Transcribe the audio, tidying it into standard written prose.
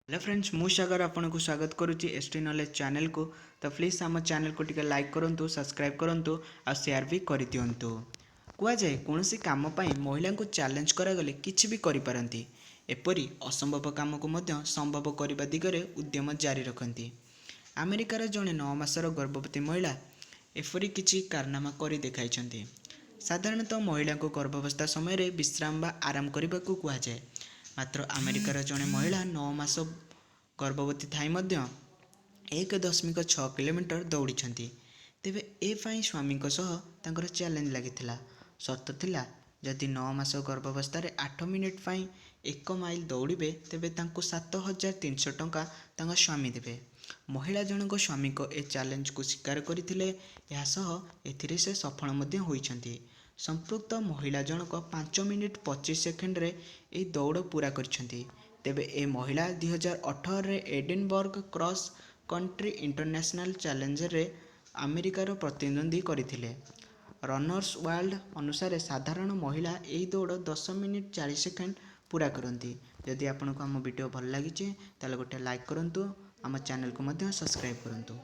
Hello friends मु सागर आपको स्वागत करुच्ची एसटी नॉलेज चैनल को। तो प्लीज आम चैनल को टिके लाइक करूँ, सब्सक्राइब करूँ और शेयर भी कर दिंतु। कहुए कौन काम महिला को चैलेंज करागले किसी भी करिपारती, एपरी असंभव काम को मध्य संभव करने दिगरे उद्यम जारी रखती। अमेरिकार जड़े 9 मासर गर्भवती महिला एपरी किसी कारनामा कर देखाई। साधारणतः महिला को गर्भावस्था समय विश्राम बा आराम करने को कहुए, मात्र अमेरिकार जड़े महिला 9 मास गर्भवती थाई 1.6 किलोमीटर दौड़ी। तेबे एपाई स्वामी तांकर चैलेंज लगी। सर्त थिला जदि 9 मास गर्भावस्था 8 मिनिट 1 माइल दौड़े तेबे 7,300 टंका स्वामी देवे। महिला जनक स्वामी को ए चैलेंज को स्वीकार करते से सफल होइछंती। संपृक्त महिला जनक 5 मिनिट 25 सेकेंड रे ए दौड़ पूरा करछंती। तेबे ए महिला 2018 रे Edinburgh cross country international challenger रे अमेरिकार प्रतिद्वंदी करथिले। रनर्स वर्ल्ड अनुसार साधारण महिला ए दौड़ 10 मिनिट 40 सेकेंड पूरा करती। जदि आपको आम वीडियो भल लगी ताले गोटे लाइक करूँ, आम चैनल को सब्सक्राइब करूँ।